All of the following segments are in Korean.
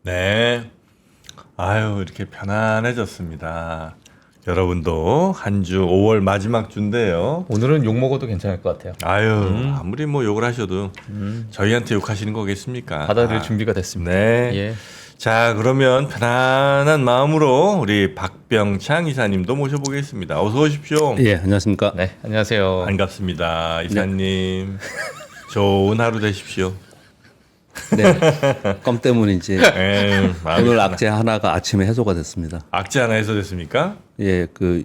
네. 아유, 이렇게 편안해졌습니다. 여러분도 한 주 5월 마지막 주인데요. 오늘은 욕 먹어도 괜찮을 것 같아요. 아유, 아무리 뭐 욕을 하셔도 저희한테 욕하시는 거겠습니까? 받아들일 준비가 됐습니다. 네. 예. 자, 그러면 편안한 마음으로 우리 박병창 이사님도 모셔보겠습니다. 어서 오십시오. 예, 안녕하십니까. 네, 안녕하세요. 반갑습니다. 이사님. 좋은 하루 되십시오. 네, 껌 때문인지 네, 오늘 악재 하나가 아침에 해소가 됐습니다. 악재 하나 해소됐습니까? 예, 그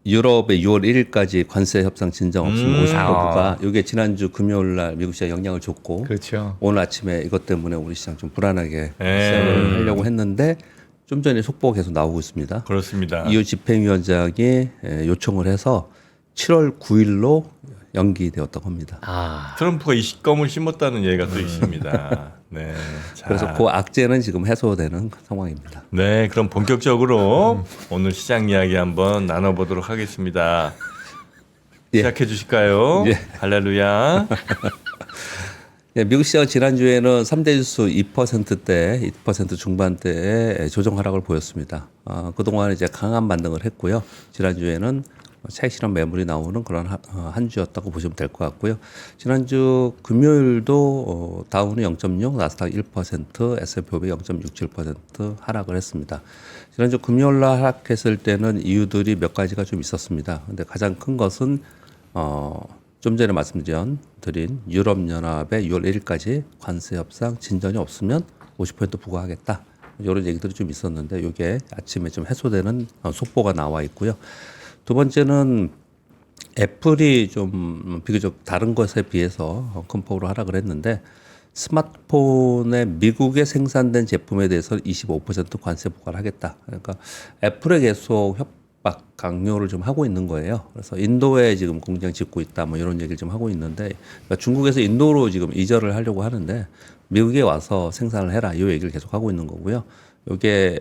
유럽의 6월 1일까지 관세 협상 진정 없으면 50%가 이게 지난주 금요일 날 미국 시장 영향을 줬고 그렇죠. 오늘 아침에 이것 때문에 우리 시장 좀 불안하게 시작을 하려고 했는데 좀 전에 속보가 계속 나오고 있습니다. 그렇습니다. 이후 집행위원장이 요청을 해서 7월 9일로 연기되었다고 합니다. 아, 트럼프가 이 식검을 심었다는 얘기가 또 있습니다. 네. 자, 그래서 그 악재는 지금 해소되는 상황입니다. 네, 그럼 본격적으로 오늘 시장 이야기 한번 나눠보도록 하겠습니다. 예. 시작해 주실까요? 예. 할렐루야. 예, 미국 시장 지난주에는 3대 지수 2%대, 2% 중반대에 조정 하락을 보였습니다. 그동안 이제 강한 반등을 했고요. 지난주에는 차익 실현 매물이 나오는 그런 한 주였다고 보시면 될 것 같고요. 지난주 금요일도 다우는 0.6, 나스닥 1%, S&P 500 0.67% 하락을 했습니다. 지난주 금요일 날 하락했을 때는 이유들이 몇 가지가 좀 있었습니다. 근데 가장 큰 것은 좀 전에 말씀드린 유럽연합의 6월 1일까지 관세 협상 진전이 없으면 50% 부과하겠다. 이런 얘기들이 좀 있었는데 이게 아침에 좀 해소되는 속보가 나와 있고요. 두 번째는 애플이 좀 비교적 다른 것에 비해서 큰 폭으로 하락을 했는데 스마트폰에 미국에 생산된 제품에 대해서 25% 관세 부과를 하겠다. 그러니까 애플에 계속 협박 강요를 좀 하고 있는 거예요. 그래서 인도에 지금 공장 짓고 있다 뭐 이런 얘기를 좀 하고 있는데 그러니까 중국에서 인도로 지금 이전을 하려고 하는데 미국에 와서 생산을 해라 이 얘기를 계속 하고 있는 거고요. 이게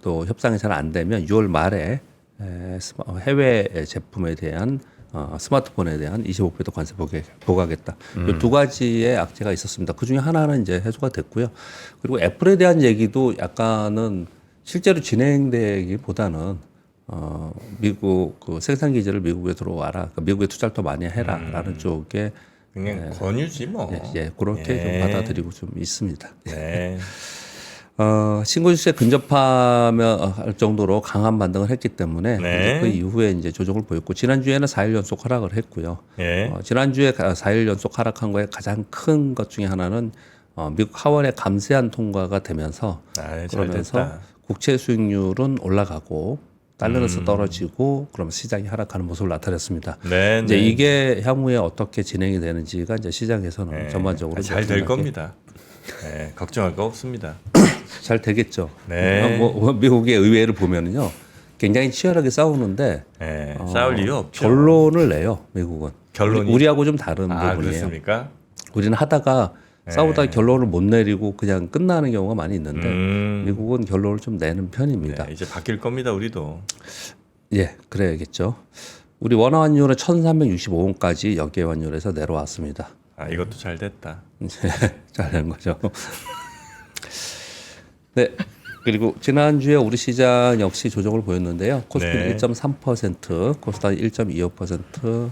또 협상이 잘 안 되면 6월 말에 해외 제품에 대한 스마트폰에 대한 25% 관세 부과하겠다. 이 두 가지의 악재가 있었습니다. 그 중에 하나는 이제 해소가 됐고요. 그리고 애플에 대한 얘기도 약간은 실제로 진행되기보다는 미국 그 생산 기지를 미국에 들어와라, 그러니까 미국에 투자를 더 많이 해라라는 쪽에 그냥 권유지 뭐. 그렇게 좀 받아들이고 좀 있습니다. 네. 신고 주시에 근접하며 할 정도로 강한 반등을 했기 때문에 네. 그 이후에 이제 조정을 보였고 지난주에는 4일 연속 하락을 했고요. 예. 지난주에 4일 연속 하락한 거에 가장 큰 것 중에 하나는 미국 하원의 감세안 통과가 되면서 잘 그러면서 됐다. 국채 수익률은 올라가고 달러에서 떨어지고 그러면 시장이 하락하는 모습을 나타냈습니다. 네, 이제 네. 이게 향후에 어떻게 진행이 되는지가 이제 시장에서는 전반적으로 잘 될 겁니다. 네, 걱정할 거 없습니다. 잘 되겠죠. 네. 뭐 미국의 의회를 보면은요, 굉장히 치열하게 싸우는데 네, 싸울 이유 없죠. 결론을 내요. 미국은. 결론이? 우리하고 좀 다른 부분이에요. 그렇습니까? 우리는 하다가 싸우다 결론을 못 내리고 그냥 끝나는 경우가 많이 있는데 미국은 결론을 좀 내는 편입니다. 네, 이제 바뀔 겁니다, 우리도. 예, 그래야겠죠. 우리 원화 환율은 1,365원까지 역계 환율에서 내려왔습니다. 이것도 잘 됐다. 잘 된 거죠. 네. 그리고 지난주에 우리 시장 역시 조정을 보였는데요. 코스피는 네. 1.3%, 코스닥 1.25%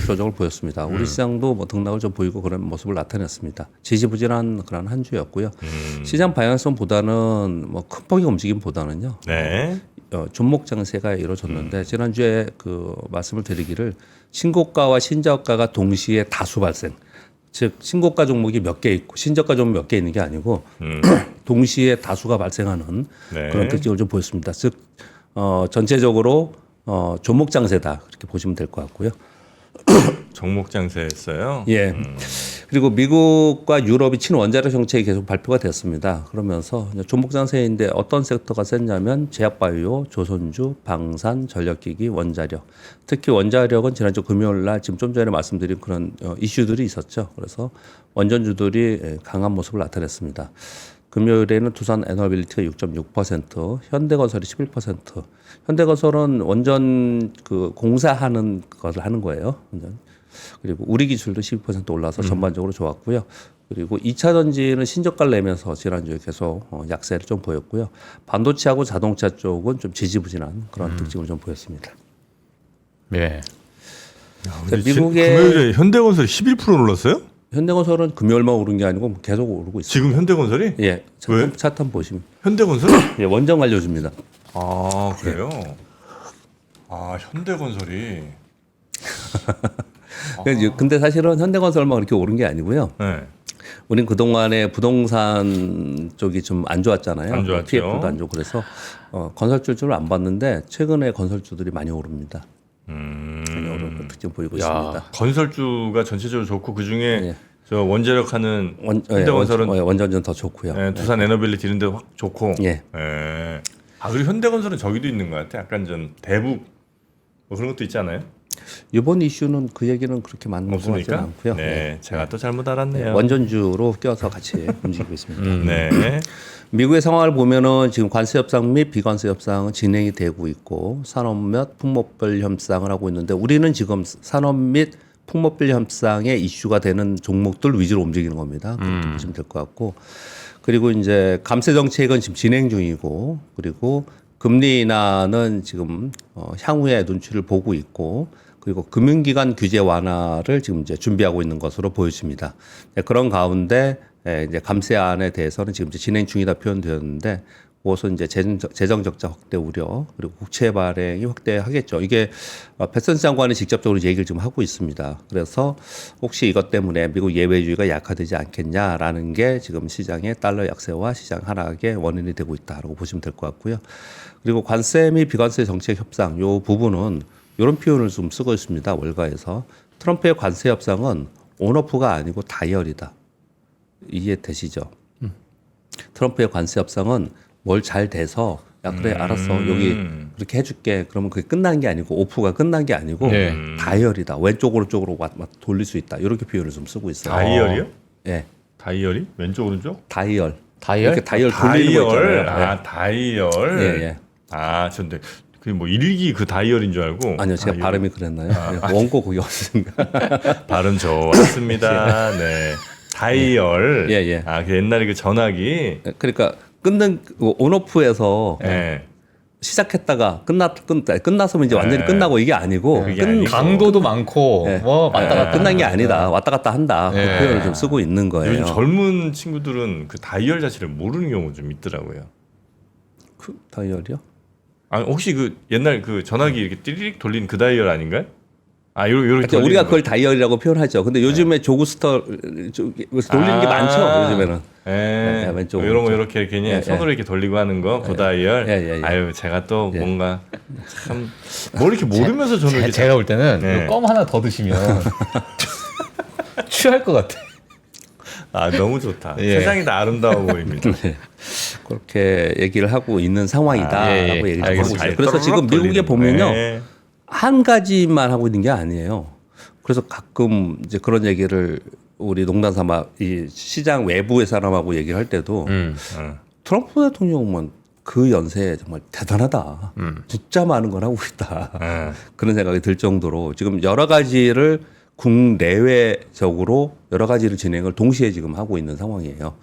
조정을 보였습니다. 우리 시장도 뭐 등락을 좀 보이고 그런 모습을 나타냈습니다. 지지부진한 그런 한 주였고요. 시장 방향성보다는 뭐 큰 폭의 움직임보다는요. 네. 종목 장세가 이루어졌는데 지난주에 그 말씀을 드리기를 신고가와 신저가가 동시에 다수 발생. 즉 신고가 종목이 몇 개 있고 신저가 종목이 몇 개 있는 게 아니고 동시에 다수가 발생하는 네. 그런 특징을 좀 보였습니다. 즉 전체적으로 종목 장세다 그렇게 보시면 될 것 같고요. 종목 장세였어요. 예. 그리고 미국과 유럽이 친원자력 정책이 계속 발표가 됐습니다. 그러면서 종목 장세인데 어떤 섹터가 셌냐면 제약바이오, 조선주, 방산, 전력기기, 원자력. 특히 원자력은 지난주 금요일 날 지금 좀 전에 말씀드린 그런 이슈들이 있었죠. 그래서 원전주들이 강한 모습을 나타냈습니다. 금요일에는 두산 에너빌리티가 6.6%, 현대건설이 11%. 현대건설은 원전 그 공사하는 것을 하는 거예요. 완전. 그리고 우리 기술도 12% 올라서 전반적으로 좋았고요. 그리고 2차 전지는 신저가를 내면서 지난주에 계속 약세를 좀 보였고요. 반도체하고 자동차 쪽은 좀 지지부진한 그런 특징을 좀 보였습니다. 예. 자, 미국의 금요일에 현대건설이 11% 올랐어요? 현대건설은 금요일만 오른 게 아니고 계속 오르고 있어요. 지금 현대건설이? 예, 왜? 차트 보시면 현대건설? 예, 원전 관료주입니다. 아 그래요? 아 현대건설이. 근데 사실은 현대건설만 그렇게 오른 게 아니고요. 네. 우린 그동안에 부동산 쪽이 좀 안 좋았잖아요. 안 좋았죠. PF도 안 좋고 그래서 건설주를 안 봤는데 최근에 건설주들이 많이 오릅니다. 많이 오르는 특징 보이고 있습니다. 건설주가 전체적으로 좋고 그 중에 예. 저 원자력하는 현대건설은 원전은 더 좋고요. 예, 두산 에너빌리티 이런 데 확 좋고. 예. 예. 아 그리고 현대건설은 저기도 있는 것 같아. 약간 전 대북 뭐 그런 것도 있지 않아요? 이번 이슈는 그 얘기는 그렇게 많은 것 같지는 없습니까? 않고요. 네, 제가 또 잘못 알았네요. 원전주로 껴서 같이 움직이고 있습니다. 네. 미국의 상황을 보면은 지금 관세 협상 및 비관세 협상은 진행이 되고 있고 산업 및 품목별 협상을 하고 있는데 우리는 지금 산업 및 품목별 협상의 이슈가 되는 종목들 위주로 움직이는 겁니다. 그렇게 보시면 될 것 같고 그리고 이제 감세 정책은 지금 진행 중이고 그리고 금리 인하는 지금 향후에 눈치를 보고 있고 그리고 금융기관 규제 완화를 지금 이제 준비하고 있는 것으로 보여집니다. 네, 그런 가운데 이제 감세안에 대해서는 지금 이제 진행 중이다 표현되었는데 그것은 이제 재정 적자 확대 우려 그리고 국채 발행이 확대하겠죠. 이게 패슨 장관이 직접적으로 얘기를 좀 하고 있습니다. 그래서 혹시 이것 때문에 미국 예외주의가 약화되지 않겠냐라는 게 지금 시장의 달러 약세와 시장 하락의 원인이 되고 있다라고 보시면 될 것 같고요. 그리고 관세 및 비관세 정책 협상 요 부분은 이런 표현을 좀 쓰고 있습니다. 월가에서 트럼프의 관세 협상은 온오프가 아니고 다이얼이다. 이해되시죠? 트럼프의 관세 협상은 뭘 잘 돼서 야 그래 알았어 여기 그렇게 해줄게 그러면 그게 끝난 게 아니고 오프가 끝난 게 아니고 네. 다이얼이다. 왼쪽으로 쪽으로 돌릴 수 있다. 이렇게 표현을 좀 쓰고 있어요. 다이얼이요? 예, 다이얼이? 왼쪽 오른쪽? 다이얼. 다이얼? 이렇게 다이얼 돌리는 거 있잖아요. 아 다이얼. 예, 예. 아 근데 그 뭐 일기 그 다이얼인 줄 알고. 아니요, 제가 발음이 그랬나요? 원고 거기 없습니다. 발음 좋았습니다. 네. 다이얼. 예, 예. 아, 그 옛날에 그 전화기. 그러니까 끊는 온오프에서 예. 시작했다가 끝났으면 이제 완전히 네. 끝나고 이게 아니고 그게 아니고. 강도도 많고 네. 뭐 왔다 갔다 끝난 게 아니다. 왔다 갔다 한다. 그 네. 표현을 좀 쓰고 있는 거예요. 요즘 젊은 친구들은 그 다이얼 자체를 모르는 경우 좀 있더라고요. 그 다이얼이요? 아, 혹시 그 옛날 그 전화기 이렇게 띠리릭 돌리는 그 다이얼 아닌가요? 아, 요렇게 그러니까 우리가 그걸 다이얼이라고 표현하죠. 근데 요즘에 조그스터 돌리는 게 많죠. 요즘에는. 예. 왼쪽, 이런 거 오른쪽. 이렇게 괜히 예, 손으로 이렇게 돌리고 하는 거, 그 다이얼. 예. 아유, 제가 또 예. 뭔가 참 뭐 이렇게 모르면서 저는 이렇게 제가 볼 때는 네. 이거 껌 하나 더 드시면 취할 것 같아. 아, 너무 좋다. 예. 세상이 다 아름다워 보입니다. 네. 그렇게 얘기를 하고 있는 상황이다라고 아, 예, 예. 얘기를 좀 하고 알겠습니다. 있어요. 그래서 지금 또르륵 미국에 돌리는 보면요. 거. 예. 한 가지만 하고 있는 게 아니에요. 그래서 가끔 이제 그런 얘기를 우리 농담 삼아 이 시장 외부의 사람하고 얘기를 할 때도 트럼프 대통령은 그 연세에 정말 대단하다. 진짜 많은 걸 하고 있다. 예. 그런 생각이 들 정도로 지금 여러 가지를 국내외적으로 여러 가지를 진행을 동시에 지금 하고 있는 상황이에요.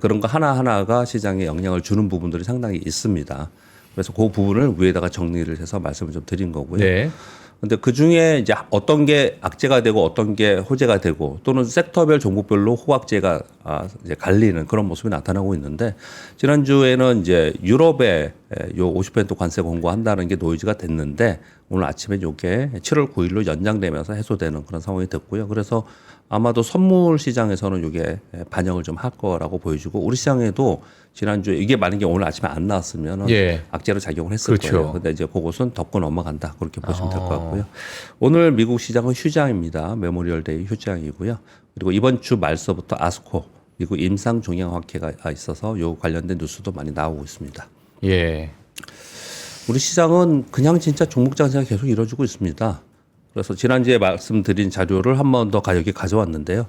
그런 거 하나하나가 시장에 영향을 주는 부분들이 상당히 있습니다. 그래서 그 부분을 위에다가 정리를 해서 말씀을 좀 드린 거고요. 네. 근데 그 중에 이제 어떤 게 악재가 되고 어떤 게 호재가 되고 또는 섹터별 종목별로 호악재가 이제 갈리는 그런 모습이 나타나고 있는데 지난주에는 이제 유럽에 요 50% 관세 공고한다는 게 노이즈가 됐는데 오늘 아침에 요게 7월 9일로 연장되면서 해소되는 그런 상황이 됐고요. 그래서 아마도 선물 시장에서는 이게 반영을 좀 할 거라고 보여지고 우리 시장에도 지난주에 이게 만약에 오늘 아침에 안 나왔으면 예. 악재로 작용을 했을 그렇죠. 거예요. 근데 이제 그것은 덮고 넘어간다. 그렇게 보시면 될 것 같고요. 오늘 미국 시장은 휴장입니다. 메모리얼 데이 휴장이고요. 그리고 이번 주 말서부터 아스코 미국 임상 종양학회가 있어서 요 관련된 뉴스도 많이 나오고 있습니다. 예. 우리 시장은 그냥 진짜 종목 장세가 계속 이루어지고 있습니다. 그래서 지난주에 말씀드린 자료를 한 번 더 여기 가져왔는데요.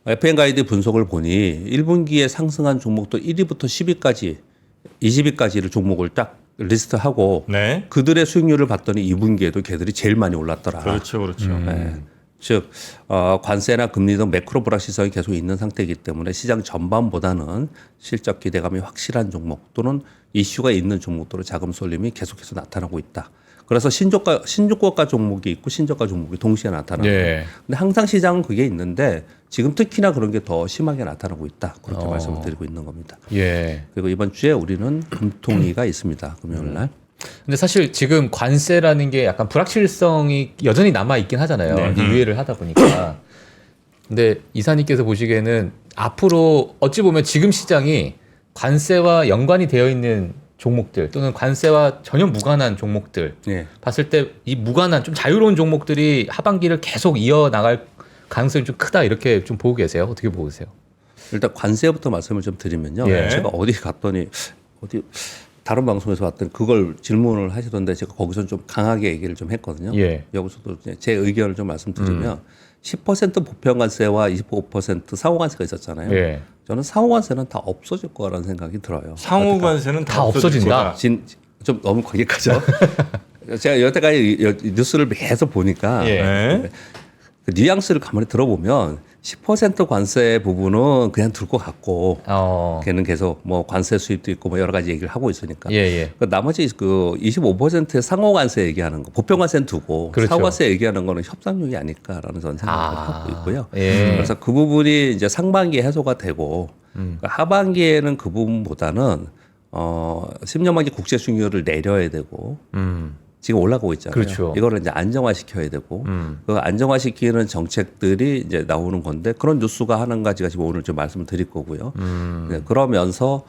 FN 가이드 분석을 보니 1분기에 상승한 종목도 1위부터 10위까지, 20위까지를 종목을 딱 리스트하고 네. 그들의 수익률을 봤더니 2분기에도 걔들이 제일 많이 올랐더라. 그렇죠, 그렇죠. 네. 즉 관세나 금리 등 매크로 불확실성이 계속 있는 상태이기 때문에 시장 전반보다는 실적 기대감이 확실한 종목 또는 이슈가 있는 종목들로 자금 쏠림이 계속해서 나타나고 있다. 그래서 신주가 종목이 있고 신저가 종목이 동시에 나타나는 거예요. 예. 근데 항상 시장은 그게 있는데 지금 특히나 그런 게 더 심하게 나타나고 있다. 그렇게 말씀을 드리고 있는 겁니다. 예. 그리고 이번 주에 우리는 금통위가 있습니다. 금요일 날. 근데 사실 지금 관세라는 게 약간 불확실성이 여전히 남아 있긴 하잖아요. 네. 이제 유예를 하다 보니까. 근데 이사님께서 보시기에는 앞으로 어찌 보면 지금 시장이 관세와 연관이 되어 있는 종목들 또는 관세와 전혀 무관한 종목들 예. 봤을 때 이 무관한 좀 자유로운 종목들이 하반기를 계속 이어 나갈 가능성이 좀 크다 이렇게 좀 보고 계세요. 어떻게 보고 계세요? 일단 관세부터 말씀을 좀 드리면요. 예. 제가 어디 갔더니 어디 다른 방송에서 봤더니 그걸 질문을 하시던데 제가 거기서 좀 강하게 얘기를 좀 했거든요. 예. 여기서도 이제 제 의견을 좀 말씀드리면 10% 보편관세와 25% 상호관세가 있었잖아요. 예. 저는 상호관세는 다 없어질 거라는 생각이 들어요. 상호 관세는 다 없어진다. 좀 너무 거기까지요. 제가 여태까지 뉴스를 계속 보니까 예. 네. 그 뉘앙스를 가만히 들어보면 10% 관세 부분은 그냥 둘 것 같고 걔는 계속 뭐 관세 수입도 있고 뭐 여러 가지 얘기를 하고 있으니까. 예, 예. 그 나머지 그 25%의 상호 관세 얘기하는 거, 보편 관세는 두고 그렇죠. 상호 관세 얘기하는 거는 협상력이 아닐까라는 저는 생각을 하고 있고요. 예. 그래서 그 부분이 이제 상반기에 해소가 되고 그러니까 하반기에는 그 부분보다는 10년 만기 국제 수익률을 내려야 되고 지금 올라가고 있잖아요. 그렇죠. 이거를 이제 안정화시켜야 되고 그 안정화시키는 정책들이 이제 나오는 건데 그런 뉴스가 한 가지가 지금 오늘 좀 말씀을 드릴 거고요. 네, 그러면서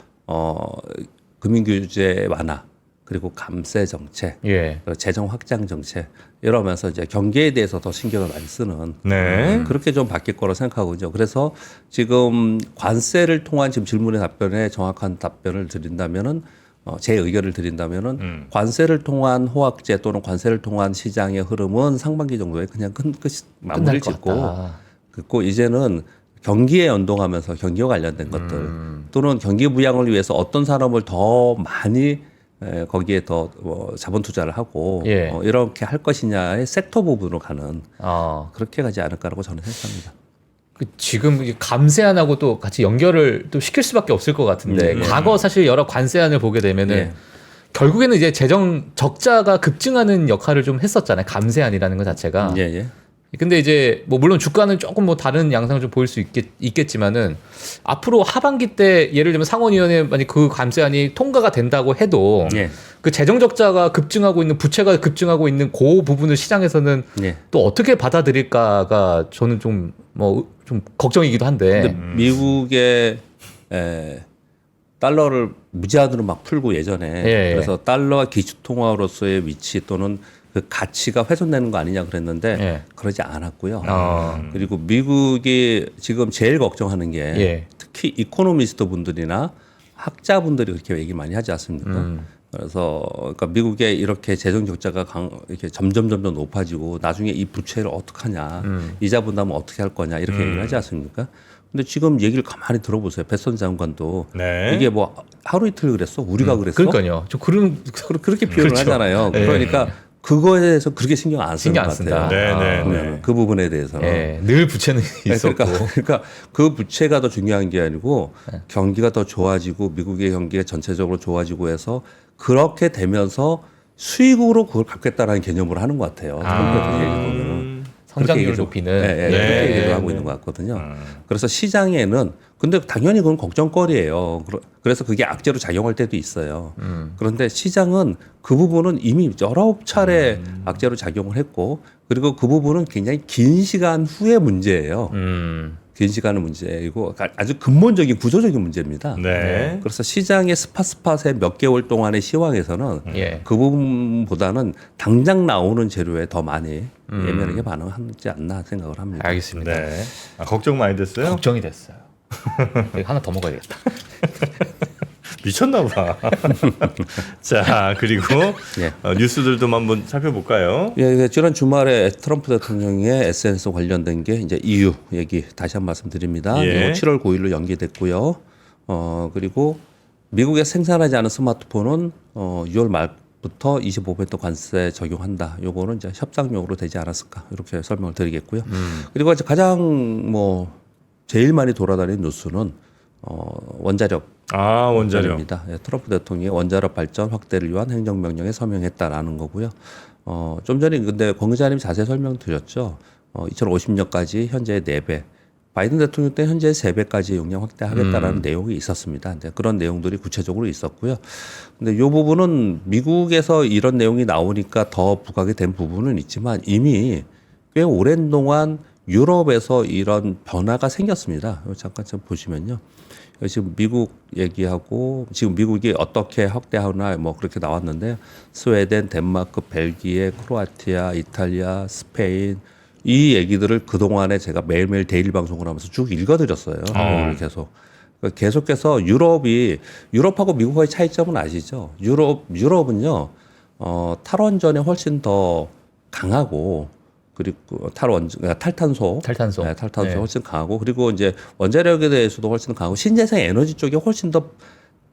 금융 규제 완화 그리고 감세 정책, 예. 그리고 재정 확장 정책 이러면서 이제 경기에 대해서 더 신경을 많이 쓰는 네. 그렇게 좀 바뀔 거라고 생각하거든요. 그래서 지금 관세를 통한 지금 질문의 답변에 정확한 답변을 드린다면은 제 의견을 드린다면은 관세를 통한 호황제 또는 관세를 통한 시장의 흐름은 상반기 정도에 그냥 마무리를 짓고 그리고 이제는 경기에 연동하면서 경기와 관련된 것들 또는 경기 부양을 위해서 어떤 산업을 더 많이 거기에 더 자본 투자를 하고 예. 이렇게 할 것이냐의 섹터 부분으로 가는 그렇게 가지 않을까라고 저는 생각합니다. 지금 이 감세안하고 또 같이 연결을 또 시킬 수밖에 없을 것 같은데 과거 사실 여러 관세안을 보게 되면은 예. 결국에는 이제 재정 적자가 급증하는 역할을 좀 했었잖아요. 감세안이라는 것 자체가. 예, 예. 근데 이제 뭐 물론 주가는 조금 뭐 다른 양상을 좀 보일 수 있겠지만은 앞으로 하반기 때 예를 들면 상원위원회 만약 그 감세안이 통과가 된다고 해도 예. 그 재정 적자가 급증하고 있는 부채가 급증하고 있는 그 부분을 시장에서는 예. 또 어떻게 받아들일까가 저는 좀 좀 걱정이기도 한데. 근데 미국의 달러를 무제한으로 막 풀고 예전에 예. 그래서 달러와 기축통화로서의 위치 또는 그 가치가 훼손되는 거 아니냐 그랬는데 예. 그러지 않았고요. 그리고 미국이 지금 제일 걱정하는 게 예. 특히 이코노미스트 분들이나 학자분들이 그렇게 얘기 많이 하지 않습니까? 그래서 그러니까 미국의 이렇게 재정 적자가 이렇게 점점 높아지고 나중에 이 부채를 어떻게 하냐, 이자 분담은 어떻게 할 거냐 이렇게 얘기를 하지 않습니까? 근데 지금 얘기를 가만히 들어보세요. 베선 장관도 네. 이게 뭐 하루 이틀 그랬어? 우리가 그랬어? 그러니까요. 저 그렇게 표현을 그렇죠. 하잖아요. 예. 그러니까 그거에 대해서 그렇게 신경 안 쓰는 신경 것 안 쓴다. 같아요. 네, 네, 보면은 네. 그 부분에 대해서는. 예, 늘 부채는 있었고. 그러니까 그 부채가 더 중요한 게 아니고 경기가 더 좋아지고 미국의 경기가 전체적으로 좋아지고 해서 그렇게 되면서 수익으로 그걸 갚겠다라는 개념으로 하는 것 같아요. 처음부터 얘기 보면은. 성장률 높이는. 네, 네. 그렇게 얘기를 하고 있는 것 같거든요. 그래서 시장에는 근데 당연히 그건 걱정거리예요. 그래서 그게 악재로 작용할 때도 있어요. 그런데 시장은 그 부분은 이미 19차례 악재로 작용을 했고 그리고 그 부분은 굉장히 긴 시간 후의 문제예요. 긴 시간의 문제이고 아주 근본적인 구조적인 문제입니다. 네. 그래서 시장의 스팟의 몇 개월 동안의 시황에서는 예. 그 부분보다는 당장 나오는 재료에 더 많이 예민하게 반응하지 않나 생각을 합니다. 알겠습니다. 네. 걱정 많이 됐어요? 걱정이 됐어요. 하나 더 먹어야 되겠다. 미쳤나 봐. 자, 그리고 예. 뉴스들도 한번 살펴볼까요? 예, 지난 주말에 트럼프 대통령의 SNS 관련된 게 이제 EU 얘기 다시 한 번 말씀드립니다. 예. 7월 9일로 연기됐고요. 그리고 미국에 생산하지 않은 스마트폰은 6월 말 부터 25% 관세 적용한다. 요거는 이제 협상용으로 되지 않았을까 이렇게 설명을 드리겠고요. 그리고 이제 가장 뭐 제일 많이 돌아다니는 뉴스는 원자력 원자력. 입니다. 예, 트럼프 대통령이 원자력 발전 확대를 위한 행정명령에 서명했다라는 거고요. 좀 전에 근데 권 기자님 자세히 설명드렸죠. 2050년까지 현재의 4배, 바이든 대통령 때 현재 3배까지 용량 확대하겠다라는 내용이 있었습니다. 이제 그런 내용들이 구체적으로 있었고요. 근데 이 부분은 미국에서 이런 내용이 나오니까 더 부각이 된 부분은 있지만 이미 꽤 오랜 동안 유럽에서 이런 변화가 생겼습니다. 잠깐 좀 보시면요. 지금 미국 얘기하고 지금 미국이 어떻게 확대하나 뭐 그렇게 나왔는데 스웨덴, 덴마크, 벨기에, 크로아티아, 이탈리아, 스페인 이 얘기들을 그동안에 제가 매일매일 데일리 방송을 하면서 쭉 읽어드렸어요. 오늘 계속. 계속해서 유럽하고 미국과의 차이점은 아시죠? 유럽은요, 탈원전에 훨씬 더 강하고 그리고 탈탄소. 네, 탈탄소 네. 훨씬 강하고 그리고 이제 원자력에 대해서도 훨씬 강하고 신재생 에너지 쪽에 훨씬 더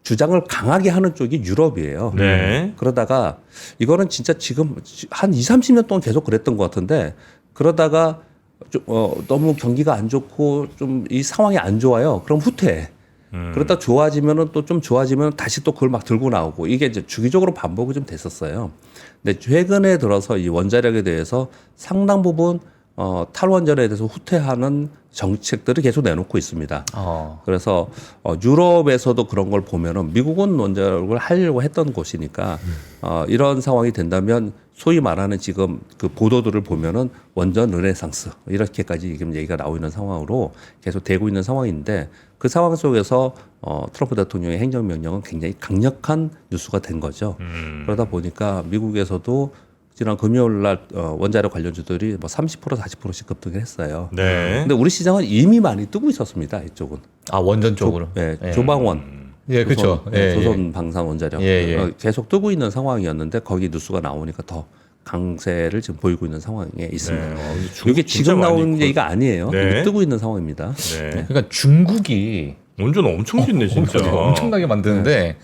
주장을 강하게 하는 쪽이 유럽이에요. 네. 그러다가 이거는 진짜 지금 한 2, 30년 동안 계속 그랬던 것 같은데 그러다가 너무 경기가 안 좋고 좀 이 상황이 안 좋아요. 그럼 후퇴해. 그러다 좋아지면은 또 좀 좋아지면 다시 또 그걸 막 들고 나오고 이게 이제 주기적으로 반복이 좀 됐었어요. 근데 최근에 들어서 이 원자력에 대해서 상당 부분 탈원전에 대해서 후퇴하는 정책들을 계속 내놓고 있습니다. 그래서 유럽에서도 그런 걸 보면은 미국은 원자력을 하려고 했던 곳이니까 이런 상황이 된다면 소위 말하는 지금 그 보도들을 보면은 원전 르네상스 이렇게까지 지금 얘기가 나오고 있는 상황으로 계속 되고 있는 상황인데 그 상황 속에서 트럼프 대통령의 행정명령은 굉장히 강력한 뉴스가 된 거죠. 그러다 보니까 미국에서도 지난 금요일 날 원자력 관련주들이 뭐 30% 40%씩 급등을 했어요. 네. 근데 우리 시장은 이미 많이 뜨고 있었습니다. 이쪽은. 원전 쪽으로. 조방원. 예, 그렇죠. 조선 방산 원자력 계속 뜨고 있는 상황이었는데 거기 뉴스가 나오니까 더 강세를 지금 보이고 있는 상황에 있습니다. 이게 지금 나오는 얘기가 아니에요. 네. 이게 뜨고 있는 상황입니다. 네. 그러니까 중국이 원전 엄청 짓네 진짜. 엄청나게 만드는데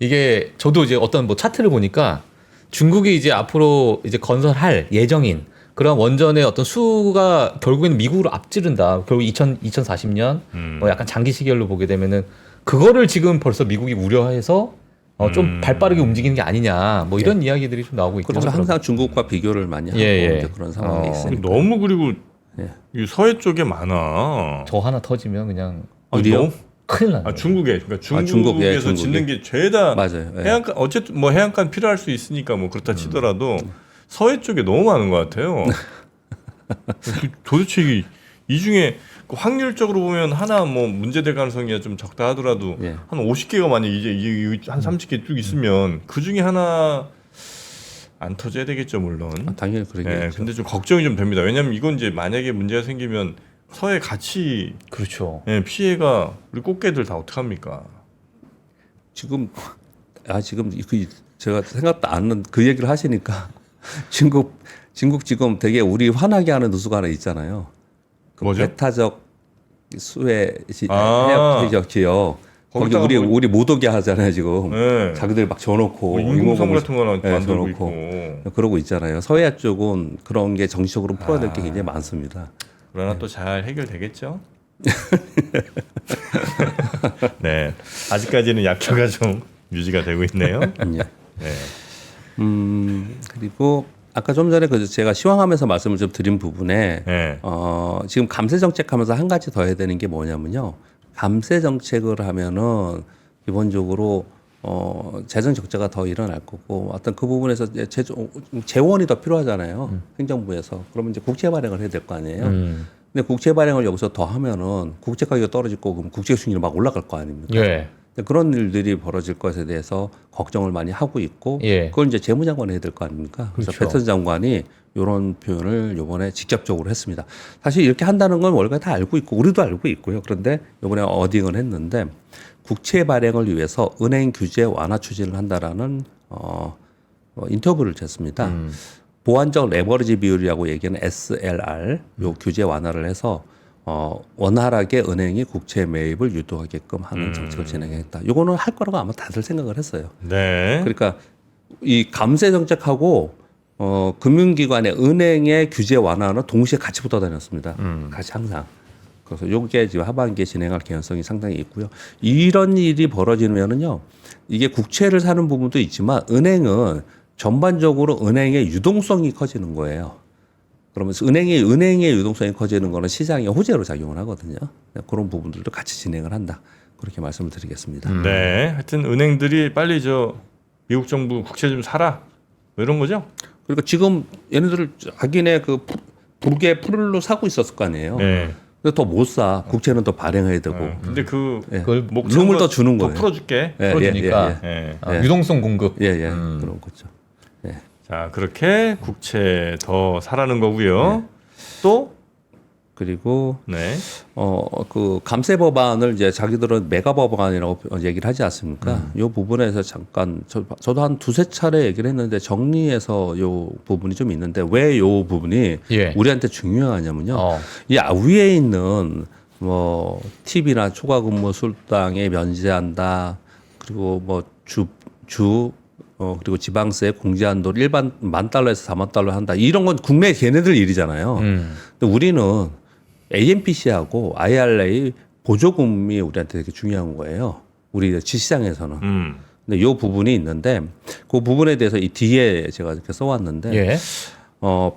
이게 저도 이제 어떤 뭐 차트를 보니까 중국이 이제 앞으로 이제 건설할 예정인 그런 원전의 어떤 수가 결국에는 미국으로 앞지른다. 결국 2040년 뭐 약간 장기 시결로 보게 되면은 그거를 지금 벌써 미국이 우려해서 좀 발빠르게 움직이는 게 아니냐. 뭐 이런 이야기들이 좀 나오고 있고. 그래서 항상 중국과 비교를 많이 하고 이제 그런 상황이 있으니까. 너무 그리고 이 서해 쪽에 많아. 저 하나 터지면 그냥 어디요? 큰일 나요. 중국에 그러니까 중국에, 중국에서 짓는 게 죄다 맞아요. 해안가 어쨌든 뭐 해안가 필요할 수 있으니까 뭐 그렇다 치더라도 서해 쪽에 너무 많은 것 같아요. 도대체 이 중에 확률적으로 보면 하나 뭐 문제될 가능성이 좀 적다 하더라도 한 50개가 만약 이제 한 30개 쭉 있으면 그 중에 하나 안 터져야 되겠죠 물론. 당연히 그러겠죠. 네, 근데 좀 걱정이 좀 됩니다. 왜냐하면 이건 이제 만약에 문제가 생기면 서해 같이 그렇죠. 피해가 우리 꽃게들 다 어떡 합니까? 지금 그 제가 생각도 안 하는 그 얘기를 하시니까 중국 지금 되게 우리 화나게 하는 뉴스가 하나 있잖아요. 그 뭐죠? 배타적 수해 해역 지역 거기 우리 못 오게 하잖아요 지금. 네. 자기들 막 줘놓고 인공섬 같은 거나 만들고 줘놓고 있고. 그러고 있잖아요. 서해 쪽은 그런 게 정치적으로 풀어야 될 게 굉장히 많습니다. 그러나 또 잘 해결되겠죠? 네. 아직까지는 약효가 좀 유지가 되고 있네요. 네. 그리고 아까 좀 전에 제가 시황하면서 말씀을 좀 드린 부분에 네. 지금 감세 정책하면서 한 가지 더 해야 되는 게 뭐냐면요. 감세 정책을 하면은 기본적으로 재정 적자가 더 일어날 거고 어떤 그 부분에서 재원이 더 필요하잖아요. 행정부에서. 그러면 이제 국채 발행을 해야 될 거 아니에요. 근데 국채 발행을 여기서 더 하면은 국채 가격이 떨어질 거고 그럼 국채 수익률이 막 올라갈 거 아닙니까? 예. 그런 일들이 벌어질 것에 대해서 걱정을 많이 하고 있고 그걸 이제 재무장관이 해야 될 거 아닙니까? 그래서 그렇죠. 배턴 장관이 이런 표현을 이번에 직접적으로 했습니다. 사실 이렇게 한다는 건 원래 다 알고 있고 우리도 알고 있고요. 그런데 이번에 어딩을 했는데 국채 발행을 위해서 은행 규제 완화 추진을 한다라는 인터뷰를 했습니다. 보완적 레버리지 비율이라고 얘기하는 SLR 요 규제 완화를 해서 원활하게 은행이 국채 매입을 유도하게끔 하는 정책을 진행했다. 요거는 할 거라고 아마 다들 생각을 했어요. 네. 그러니까 이 감세 정책하고 금융기관의 은행의 규제 완화는 동시에 같이 붙어 다녔습니다. 같이 항상. 그래서 요게 지금 하반기에 진행할 개연성이 상당히 있고요. 이런 일이 벌어지면은요, 이게 국채를 사는 부분도 있지만 은행은 전반적으로 은행의 유동성이 커지는 거예요. 그러면서 은행의 유동성이 커지는 거는 시장의 호재로 작용을 하거든요. 그런 부분들도 같이 진행을 한다. 그렇게 말씀을 드리겠습니다. 네, 하여튼 은행들이 빨리 미국 정부 국채 좀 사라 뭐 이런 거죠? 그러니까 지금 얘네들 자기네 그 북에 풀로 사고 있었을 거 아니에요. 네. 근데 더 못 사. 국채는 더 발행해야 되고. 근데 그걸 룸을 더 주는 더 거예요. 풀어줄게. 풀어주니까 예. 유동성 공급. 그런 거죠. 예. 자, 그렇게 국채 더 사라는 거고요. 또 그리고 네. 그 감세 법안을 이제 자기들은 메가 법안이라고 얘기를 하지 않습니까? 요 부분에서 잠깐 저도 한 두세 차례 얘기를 했는데 정리해서 요 부분이 좀 있는데 왜 요 부분이 예. 우리한테 중요하냐면요. 이 위에 있는 뭐 TV나 초과 근무 수당에 면제한다. 그리고 뭐 그리고 지방세 공제 한도를 일반 $10,000에서 $40,000 한다. 이런 건 국내 걔네들 일이잖아요. 근데 우리는 AMPC하고 IRA 보조금이 우리한테 되게 중요한 거예요. 우리 지시장에서는. 근데 이 부분이 있는데 그 부분에 대해서 이 뒤에 제가 이렇게 써왔는데 예.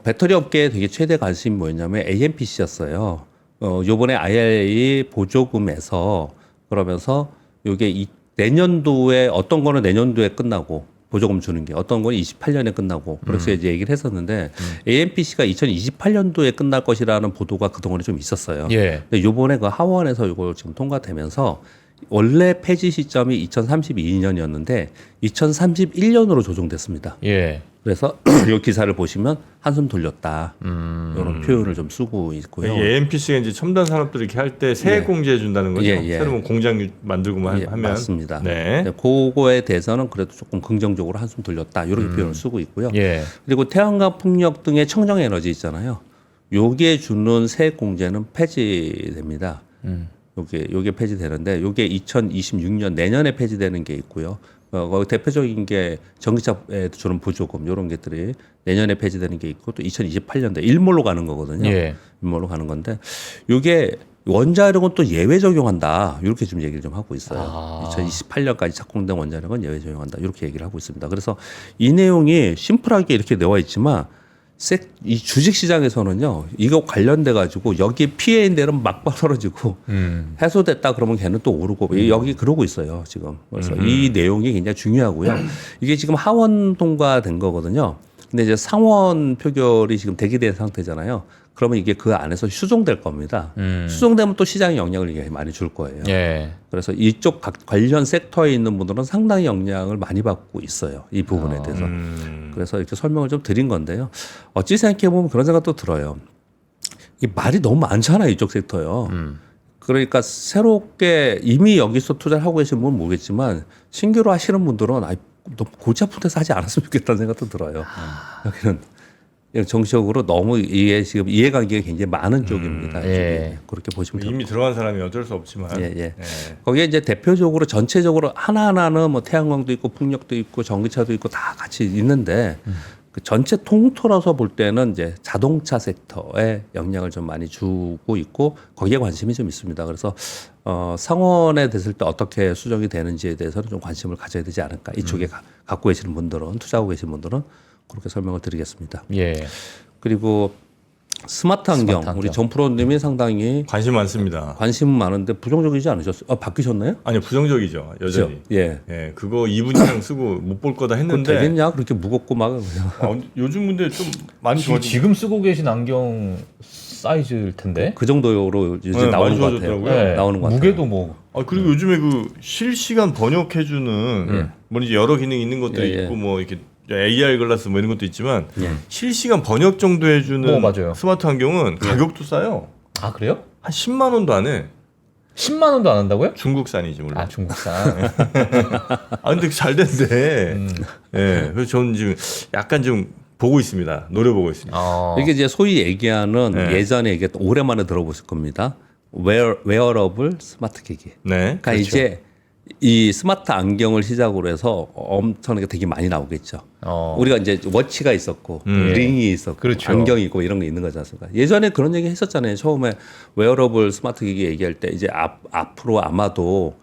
배터리 업계에 되게 최대 관심이 뭐였냐면 AMPC였어요. 요번에 IRA 보조금에서 그러면서 요게 내년도에 어떤 거는 내년도에 끝나고 보조금 주는 게 어떤 건 28년에 끝나고 그래서 이제 얘기를 했었는데 AMPC가 2028년도에 끝날 것이라는 보도가 그동안에 좀 있었어요. 예. 근데 요번에 그 하원에서 이거 지금 통과되면서 원래 폐지 시점이 2032년이었는데 2031년으로 조정됐습니다. 예. 그래서 이 기사를 보시면 한숨 돌렸다 이런 표현을 좀 쓰고 있고요. AMPC가 이제 첨단 산업들 이렇게 할 때 세액 공제해 준다는 거죠. 예. 새로운 공장 만들고만 하면 맞습니다. 네. 그거에 대해서는 그래도 조금 긍정적으로 한숨 돌렸다 이렇게 표현을 쓰고 있고요. 예. 그리고 태양광 풍력 등의 청정 에너지 있잖아요. 요게 주는 세액 공제는 폐지됩니다. 요게 폐지되는데 요게 2026년 내년에 폐지되는 게 있고요. 거기 대표적인 게 전기차에 주는 보조금 이런 것들이 내년에 폐지되는 게 있고 또 2028년도 일몰로 가는 거거든요. 예. 일몰로 가는 건데 요게 원자력은 또 예외 적용한다 이렇게 좀 얘기를 좀 하고 있어요. 2028년까지 착공된 원자력은 예외 적용한다 이렇게 얘기를 하고 있습니다. 그래서 이 내용이 심플하게 이렇게 나와 있지만 이 주식시장에서는요 이거 관련돼 가지고 여기 피해인 데는 막 떨어지고 해소됐다 그러면 걔는 또 오르고 여기 그러고 있어요 지금. 그래서 이 내용이 굉장히 중요하고요. 이게 지금 하원 통과된 거거든요. 근데 이제 상원 표결이 지금 대기된 상태잖아요. 그러면 이게 그 안에서 수정될 겁니다. 수정되면 또 시장에 영향을 많이 줄 거예요. 예. 그래서 이쪽 관련 섹터에 있는 분들은 상당히 영향을 많이 받고 있어요. 이 부분에 대해서. 그래서 이렇게 설명을 좀 드린 건데요. 어찌 생각해 보면 그런 생각도 들어요. 이 말이 너무 많잖아요. 이쪽 섹터요. 그러니까 새롭게 이미 여기서 투자를 하고 계신 분은 모르겠지만 신규로 하시는 분들은 너무 골치 아픈 데서 하지 않았으면 좋겠다는 생각도 들어요. 여기는 정치적으로 너무 지금 이해관계가 굉장히 많은 쪽입니다. 예. 그렇게 보시면 됩니다. 이미 들어간 사람이 어쩔 수 없지만 거기에 이제 대표적으로 전체적으로 하나하나는 뭐 태양광도 있고 풍력도 있고 전기차도 있고 다 같이 있는데 그 전체 통틀어서 볼 때는 이제 자동차 섹터에 영향을 좀 많이 주고 있고 거기에 관심이 좀 있습니다. 그래서 상원에 됐을 때 어떻게 수정이 되는지에 대해서는 좀 관심을 가져야 되지 않을까. 이쪽에 갖고 계시는 분들은 투자하고 계신 분들은 그렇게 설명을 드리겠습니다. 예. 그리고 스마트 안경. 우리 전 프로님이 상당히 관심 많습니다. 관심 많은데 부정적이지 않으셨어요? 바뀌셨나요? 아니요, 부정적이죠 여전히. 예. 예, 그거 2분이랑 쓰고 못 볼 거다 그건 했는데 되겠냐? 그렇게 무겁고 막. 요즘 근데 좀 많이 좋아지. 지금 쓰고 계신 안경 사이즈일 텐데. 그 정도로 이제 네, 나오는 많이 것 같아요. 좋아졌더라고요. 나오는 것 같아요. 무게도 뭐. 그리고 요즘에 그 실시간 번역해주는 뭐 이제 여러 기능이 있는 것들이 예, 예. 있고 뭐 이렇게 AR 글라스 뭐 이런 것도 있지만 실시간 번역 정도 해주는 맞아요. 스마트 안경은 가격도 싸요. 아 그래요? 한 10만 원도 안 해. 10만 원도 안 한다고요? 중국산이지 물론. 아 중국산. 근데 잘 된대. 예, 그래서 저는 지금 약간 좀 보고 있습니다. 노려보고 있습니다. 이게 이제 소위 얘기하는 네. 예전에 얘기했던 오랜만에 들어보실 겁니다. 웨어러블 스마트 기기. 네. 그러니까 그렇죠. 이제 이 스마트 안경을 시작으로 해서 엄청나게 되게 많이 나오겠죠. 우리가 이제 워치가 있었고 링이 있었고 그렇죠. 안경이 있고 이런 게 있는 거지 않습니까? 예전에 그런 얘기 했었잖아요. 처음에 웨어러블 스마트 기기 얘기할 때 이제 앞으로 아마도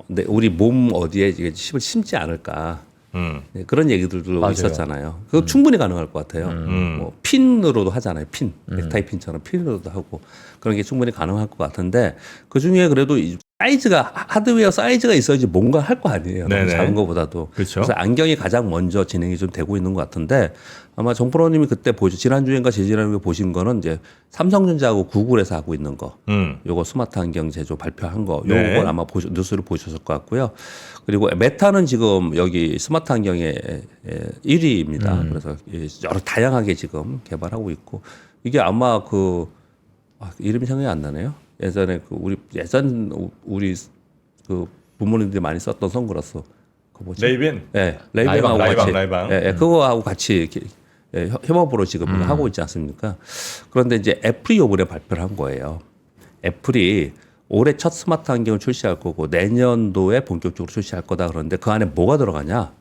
근데 우리 몸 어디에 이게 칩을 심지 않을까. 네, 그런 얘기들도 맞아요. 있었잖아요. 그거 충분히 가능할 것 같아요. 뭐 핀으로도 하잖아요. 핀, 넥타이 핀처럼 핀으로도 하고 그런 게 충분히 가능할 것 같은데 그 중에 그래도 이 사이즈가 하드웨어 사이즈가 있어야지 뭔가 할 거 아니에요. 너무 네네. 작은 것보다도. 그렇죠. 그래서 안경이 가장 먼저 진행이 좀 되고 있는 것 같은데 아마 정프로님이 그때 지난주인가 재지난주에 보신 거는 이제 삼성전자하고 구글에서 하고 있는 거. 요거 스마트 안경 제조 발표한 거. 요건 네. 아마 뉴스를 보셨을 것 같고요. 그리고 메타는 지금 여기 스마트 안경의 1위입니다. 그래서 여러 다양하게 지금 개발하고 있고 이게 아마 이름이 생각이 안 나네요. 예전에 우리 그 부모님들이 많이 썼던 선글라스. 그 뭐지? 레이벤. 네, 레이벤하고 같이. 라이방. 그거하고 같이 이렇게 협업으로 지금 하고 있지 않습니까? 그런데 이제 애플이 요번에 발표를 한 거예요. 애플이 올해 첫 스마트 안경을 출시할 거고 내년도에 본격적으로 출시할 거다 그러는데 그 안에 뭐가 들어가냐?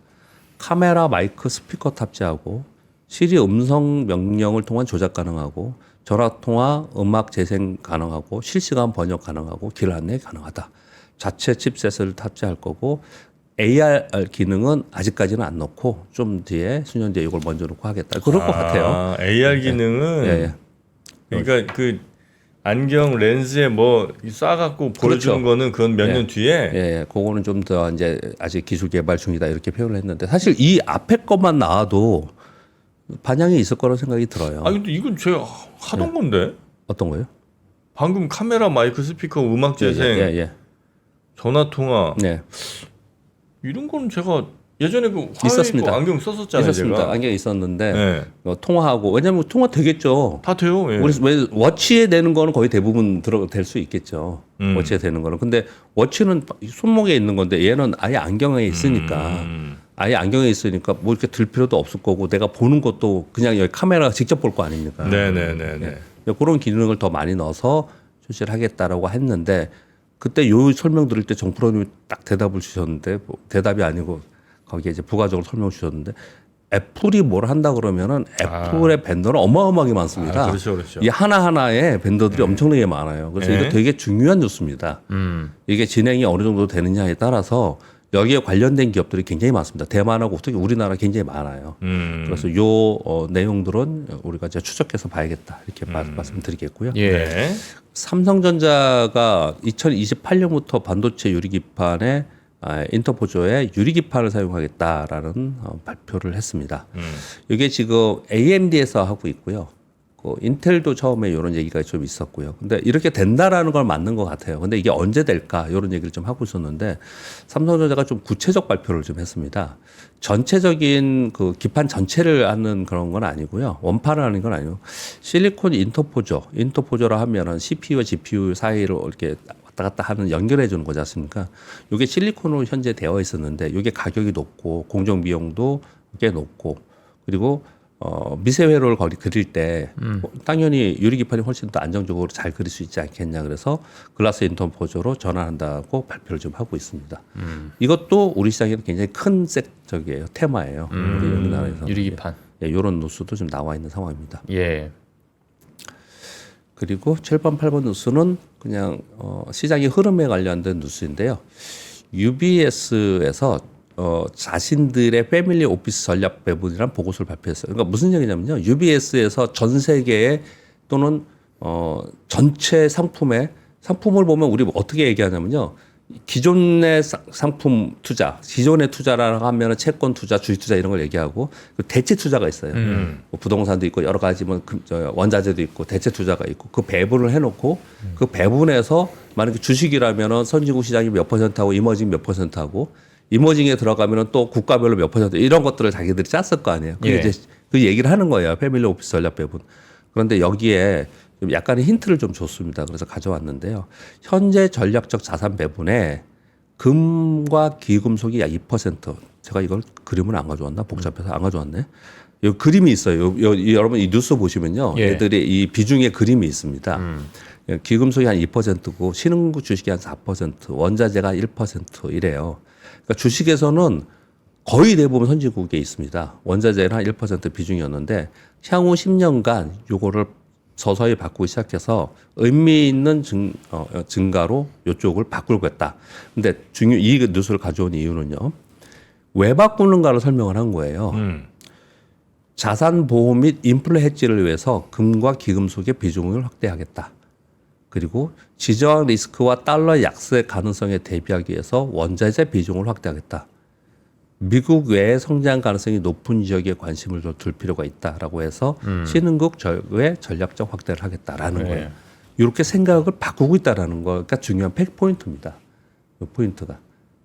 카메라, 마이크, 스피커 탑재하고 시리 음성 명령을 통한 조작 가능하고 전화 통화, 음악 재생 가능하고 실시간 번역 가능하고 길 안내 가능하다. 자체 칩셋을 탑재할 거고 AR 기능은 아직까지는 안 넣고 좀 뒤에 수년 뒤에 이걸 먼저 넣고 하겠다. 그럴 것 같아요. AR 기능은 예. 그러니까 그 안경 렌즈에 뭐 쏴갖고 보여주는 그렇죠. 거는 그건 몇 년 뒤에 예, 그거는 좀 더 이제 아직 기술 개발 중이다 이렇게 표현을 했는데 사실 이 앞에 것만 나와도 반향이 있을 거라는 생각이 들어요. 아 근데 이건 제가 하던 건데 어떤 거요? 방금 카메라, 마이크, 스피커, 음악 재생, 전화 통화 네. 이런 거는 제가 예전에 그 화웨이 있었습니다. 거 안경 썼었잖아요. 있었습니다. 제가. 안경이 있었는데 네. 통화하고 왜냐하면 통화 되겠죠. 다 돼요. 예. 우리 왜 워치에 되는 거는 거의 대부분 될 수 있겠죠. 워치에 되는 거는. 근데 워치는 손목에 있는 건데 얘는 아예 안경에 있으니까 아예 안경에 있으니까 뭐 이렇게 들 필요도 없을 거고 내가 보는 것도 그냥 여기 카메라 직접 볼 거 아닙니까? 네네네네. 그런 기능을 더 많이 넣어서 출시를 하겠다라고 했는데 그때 요 설명 들을 때 정프로님이 딱 대답을 주셨는데 뭐 대답이 아니고 거기에 이제 부가적으로 설명을 주셨는데 애플이 뭘 한다 그러면은 애플의 벤더는 어마어마하게 많습니다. 그렇죠, 그렇죠. 이 하나하나의 벤더들이 엄청나게 많아요. 그래서 이거 되게 중요한 뉴스입니다. 이게 진행이 어느 정도 되느냐에 따라서 여기에 관련된 기업들이 굉장히 많습니다. 대만하고 특히 우리나라 굉장히 많아요. 그래서 요 내용들은 우리가 이제 추적해서 봐야겠다 이렇게 말씀드리겠고요. 예. 네. 삼성전자가 2028년부터 반도체 유리기판에 인터포저에 유리기판을 사용하겠다라는 발표를 했습니다. 이게 지금 AMD에서 하고 있고요. 인텔도 처음에 이런 얘기가 좀 있었고요. 근데 이렇게 된다라는 걸 맞는 것 같아요. 근데 이게 언제 될까 이런 얘기를 좀 하고 있었는데 삼성전자가 좀 구체적 발표를 좀 했습니다. 전체적인 그 기판 전체를 하는 그런 건 아니고요. 원판을 하는 건 아니고 실리콘 인터포저라 하면은 CPU와 GPU 사이를 이렇게 왔다 갔다 하는 연결해 주는 거지 않습니까? 이게 실리콘으로 현재 되어 있었는데 이게 가격이 높고 공정 비용도 꽤 높고 그리고 미세 회로를 그릴 때 당연히 유리기판이 훨씬 더 안정적으로 잘 그릴 수 있지 않겠냐 그래서 글라스 인터포저로 전환한다고 발표를 좀 하고 있습니다. 이것도 우리 시장에는 굉장히 큰 섹터예요. 테마예요. 우리 우리나라에서 유리기판. 이런 뉴스도 좀 나와 있는 상황입니다. 예. 그리고 7번, 8번 뉴스는 그냥 시장의 흐름에 관련된 뉴스인데요. UBS에서 자신들의 패밀리 오피스 전략 배분이라는 보고서를 발표했어요. 그러니까 무슨 얘기냐면요. UBS에서 전 세계에 또는 전체 상품을 보면 우리 어떻게 얘기하냐면요. 기존의 상품 투자, 기존의 투자라고 하면은 채권 투자, 주식 투자 이런 걸 얘기하고 대체 투자가 있어요. 뭐 부동산도 있고 여러 가지 뭐 원자재도 있고 대체 투자가 있고 그 배분을 해놓고 그 배분에서 만약에 주식이라면은 선진국 시장이 몇 %하고 이머징 몇 %하고 이머징에 들어가면은 또 국가별로 몇 % 이런 것들을 자기들이 짰을 거 아니에요. 그게 이제 그 얘기를 하는 거예요. 패밀리 오피스 전략 배분. 그런데 여기에 좀 약간의 힌트를 좀 줬습니다. 그래서 가져왔는데요. 현재 전략적 자산 배분에 금과 기금속이 약 2%. 제가 이걸 그림을 안 가져왔나? 복잡해서 안 가져왔네. 이 그림이 있어요. 여러분 이 뉴스 보시면요. 얘들이 이 비중의 그림이 있습니다. 기금속이 한 2%고 신흥국 주식이 한 4%, 원자재가 1% 이래요. 그러니까 주식에서는 거의 대부분 선진국에 있습니다. 원자재는 한 1% 비중이었는데 향후 10년간 요거를 서서히 바꾸기 시작해서 의미 있는 증가로 이쪽을 바꾸겠다. 근데 이 뉴스를 가져온 이유는요. 왜 바꾸는가를 설명을 한 거예요. 자산 보호 및 인플레 해지를 위해서 금과 기금속의 비중을 확대하겠다. 그리고 지정학 리스크와 달러 약세 가능성에 대비하기 위해서 원자재 비중을 확대하겠다. 미국 외의 성장 가능성이 높은 지역에 관심을 둘 필요가 있다라고 해서 신흥국 외 전략적 확대를 하겠다라는 거예요. 이렇게 생각을 바꾸고 있다라는 거가 중요한 팩포인트입니다. 이 포인트가.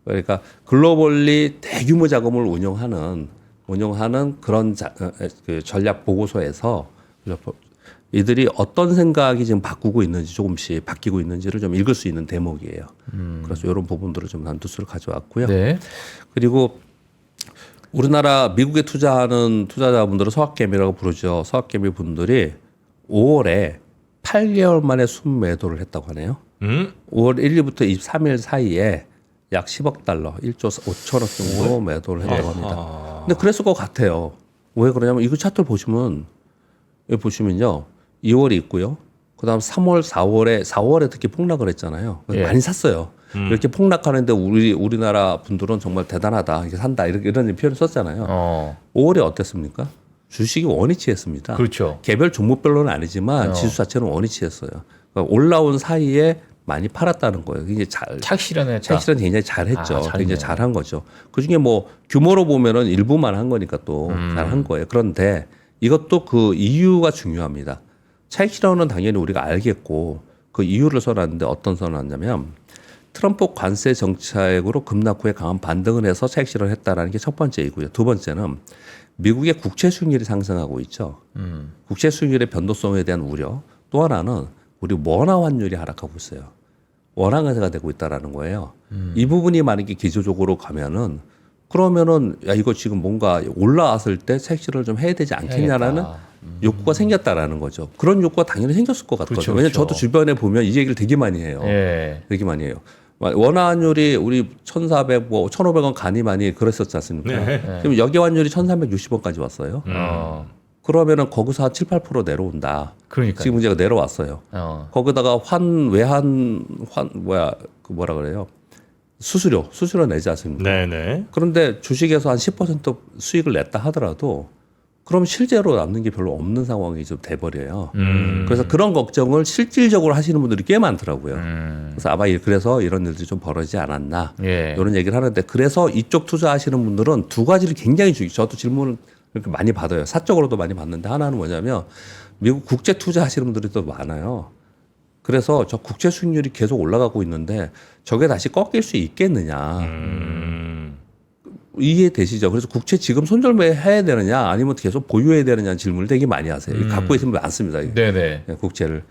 그러니까 글로벌리 대규모 자금을 운용하는 그런 그 전략 보고서에서 이들이 어떤 생각이 지금 바꾸고 있는지 조금씩 바뀌고 있는지를 좀 읽을 수 있는 대목이에요. 그래서 이런 부분들을 좀 난두수를 가져왔고요. 네. 그리고 우리나라 미국에 투자하는 투자자분들은 서학개미라고 부르죠. 서학개미 분들이 5월에 8개월 만에 순매도를 했다고 하네요. 5월 1일부터 23일 사이에 약 10억 달러, 1조 5천억 정도 매도를 했다고 합니다. 근데 그랬을 것 같아요. 왜 그러냐면 이거 차트를 보시면 여기 보시면요. 2월이 있고요. 그다음 3월, 4월에 특히 폭락을 했잖아요. 많이 샀어요. 이렇게 폭락하는데 우리나라 분들은 정말 대단하다. 이렇게 산다. 이런 표현을 썼잖아요. 5월에 어땠습니까? 주식이 원위치했습니다. 그렇죠. 개별 종목별로는 아니지만 지수 자체는 원위치했어요. 그러니까 올라온 사이에 많이 팔았다는 거예요. 굉장히 착실한 굉장히 잘했죠. 굉장히 잘한 거죠. 그 중에 뭐 규모로 보면은 일부만 한 거니까 또 잘한 거예요. 그런데 이것도 그 이유가 중요합니다. 차익 실현은 당연히 우리가 알겠고 그 이유를 써놨는데 어떤 써놨냐면 트럼프 관세 정책으로 급락 후에 강한 반등을 해서 차익 실현을 했다라는 게 첫 번째이고요. 두 번째는 미국의 국채 수익률이 상승하고 있죠. 국채 수익률의 변동성에 대한 우려. 또 하나는 우리 원화 환율이 하락하고 있어요. 원화 강세가 되고 있다라는 거예요. 이 부분이 만약에 기조적으로 가면은 그러면은 야 이거 지금 뭔가 올라왔을 때 차익 실현을 좀 해야 되지 않겠냐라는 욕구가 생겼다라는 거죠. 그런 욕구가 당연히 생겼을 것 같거든요. 그렇죠, 왜냐하면 그렇죠. 저도 주변에 보면 이 얘기를 되게 많이 해요. 되게 많이 해요. 원화 환율이 우리 1,400, 뭐 1,500원 가니 많이 그랬었지 않습니까? 지금 여기 환율이 1,360원까지 왔어요. 그러면은 거기서 한 7, 8% 내려온다. 그러니까 지금 문제가 내려왔어요. 거기다가 뭐라 그래요? 수수료 내지 않습니까? 네네. 그런데 주식에서 한 10% 수익을 냈다 하더라도 그럼 실제로 남는 게 별로 없는 상황이 좀 돼버려요. 그래서 그런 걱정을 실질적으로 하시는 분들이 꽤 많더라고요. 그래서 아마 그래서 이런 일들이 좀 벌어지지 않았나 이런 얘기를 하는데 그래서 이쪽 투자하시는 분들은 두 가지를 굉장히 저도 질문을 이렇게 많이 받아요. 사적으로도 많이 받는데 하나는 뭐냐면 미국 국제 투자하시는 분들이 또 많아요. 그래서 저 국채 수익률이 계속 올라가고 있는데 저게 다시 꺾일 수 있겠느냐. 이해되시죠? 그래서 국채 지금 손절매해야 되느냐 아니면 계속 보유해야 되느냐는 질문을 되게 많이 하세요. 갖고 있으면 많습니다. 네네. 국채를.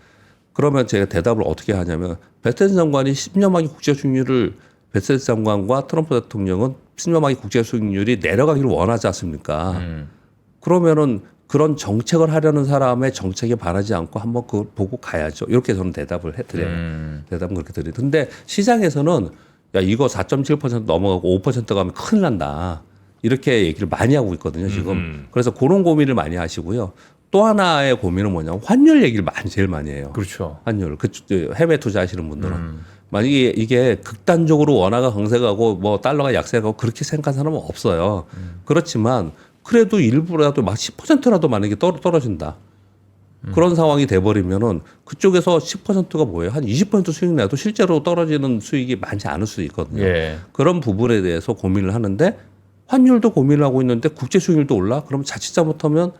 그러면 제가 대답을 어떻게 하냐면 베스트 장관이 10년 만기 국채 수익률을 베스트 장관과 트럼프 대통령은 10년 만기 국채 수익률이 내려가기를 원하지 않습니까? 그러면은 그런 정책을 하려는 사람의 정책에 반하지 않고 한번 그걸 보고 가야죠. 이렇게 저는 대답을 해드려요. 대답은 그렇게 드려요. 근데 시장에서는 야, 이거 4.7% 넘어가고 5% 가면 큰일 난다. 이렇게 얘기를 많이 하고 있거든요, 지금. 그래서 그런 고민을 많이 하시고요. 또 하나의 고민은 뭐냐면 환율 얘기를 제일 많이 해요. 그렇죠. 환율. 해외 투자하시는 분들은. 만약에 이게 극단적으로 원화가 강세가고 뭐 달러가 약세가고 그렇게 생각하는 사람은 없어요. 그렇지만 그래도 일부라도 막 10%라도 만약에 떨어진다. 그런 상황이 돼버리면은 그쪽에서 10%가 뭐예요? 한 20% 수익 내도 실제로 떨어지는 수익이 많지 않을 수도 있거든요. 그런 부분에 대해서 고민을 하는데 환율도 고민을 하고 있는데 국제 수익률도 올라? 그럼 자칫 잘못하면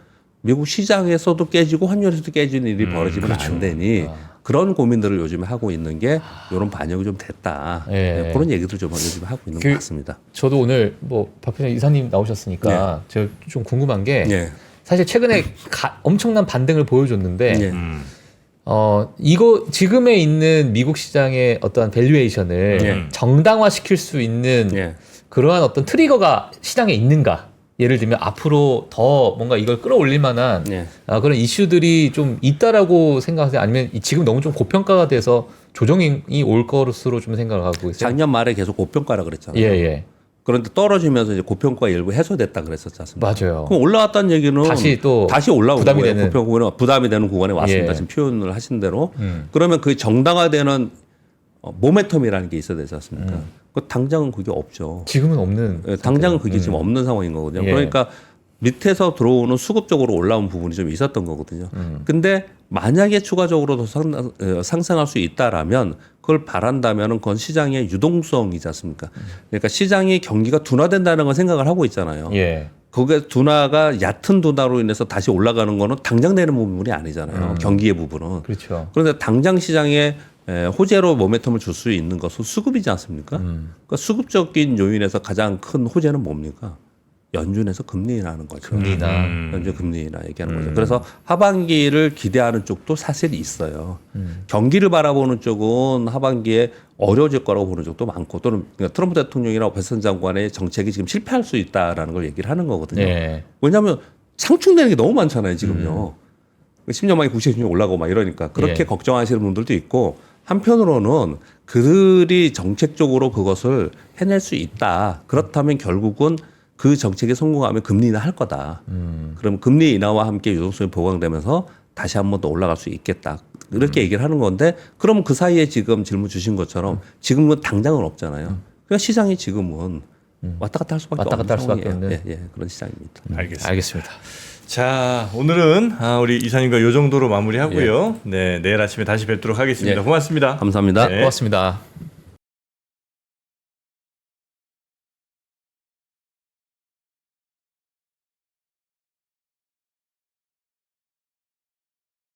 미국 시장에서도 깨지고 환율에서도 깨지는 일이 벌어지면 안 되니 그런 고민들을 요즘에 하고 있는 게 이런 반영이 좀 됐다. 그런 얘기들 좀 요즘에 하고 있는 것 같습니다. 저도 오늘 뭐 박표정 이사님 나오셨으니까 제가 좀 궁금한 게 사실 최근에 엄청난 반등을 보여줬는데 이거 지금에 있는 미국 시장의 어떠한 밸류에이션을 정당화시킬 수 있는 그러한 어떤 트리거가 시장에 있는가? 예를 들면 앞으로 더 뭔가 이걸 끌어올릴 만한 네. 그런 이슈들이 좀 있다라고 생각하세요? 아니면 지금 너무 좀 고평가가 돼서 조정이 올 것으로 좀 생각을 하고 있어요? 작년 말에 계속 고평가라 그랬잖아요. 예, 예. 그런데 떨어지면서 이제 고평가 일부 해소됐다 그랬었지 않습니까? 맞아요. 그럼 올라왔다는 얘기는 다시 올라오는 부담이 거예요. 되는. 고평가는 부담이 되는 구간에 왔습니다. 예. 지금 표현을 하신 대로. 그러면 그 정당화되는 모멘텀이라는 게 있어야 되지 않습니까? 그 당장은 그게 없죠. 지금은 없는. 예, 당장은 그게 지금 없는 상황인 거거든요. 예. 그러니까 밑에서 들어오는 수급적으로 올라온 부분이 좀 있었던 거거든요. 근데 만약에 추가적으로 더 상승할 수 있다라면 그걸 바란다면은 그건 시장의 유동성이지 않습니까? 그러니까 시장이 경기가 둔화된다는 걸 생각을 하고 있잖아요. 예. 그게 둔화가 얕은 둔화로 인해서 다시 올라가는 거는 당장 되는 부분이 아니잖아요. 경기의 부분은. 그렇죠. 그런데 당장 시장에 호재로 모멘텀을 줄 수 있는 것은 수급이지 않습니까? 그러니까 수급적인 요인에서 가장 큰 호재는 뭡니까? 연준에서 금리 인하하는 거죠. 금리 인하. 연준 금리 인하 얘기하는 거죠. 그래서 하반기를 기대하는 쪽도 사실 있어요. 경기를 바라보는 쪽은 하반기에 어려워질 거라고 보는 쪽도 많고 또는 그러니까 트럼프 대통령이나 베슨 장관의 정책이 지금 실패할 수 있다라는 걸 얘기를 하는 거거든요. 예. 왜냐하면 상충되는 게 너무 많잖아요, 지금요. 10년 만에 90년 올라가고 막 이러니까 그렇게 예. 걱정하시는 분들도 있고 한편으로는 그들이 정책적으로 그것을 해낼 수 있다. 그렇다면 결국은 그 정책에 성공하면 금리 인하 할 거다. 그럼 금리 인하와 함께 유동성이 보강되면서 다시 한 번 더 올라갈 수 있겠다. 이렇게 얘기를 하는 건데 그러면 그 사이에 지금 질문 주신 것처럼 지금은 당장은 없잖아요. 그러니까 시장이 지금은 왔다 갔다 할 수밖에 왔다 갔다 할 없는 수밖에 상황이에요. 없는. 예, 그런 시장입니다. 알겠습니다. 알겠습니다. 자, 오늘은 우리 이사님과 요 정도로 마무리하고요. 네, 내일 아침에 다시 뵙도록 하겠습니다. 예. 고맙습니다. 감사합니다. 네. 고맙습니다.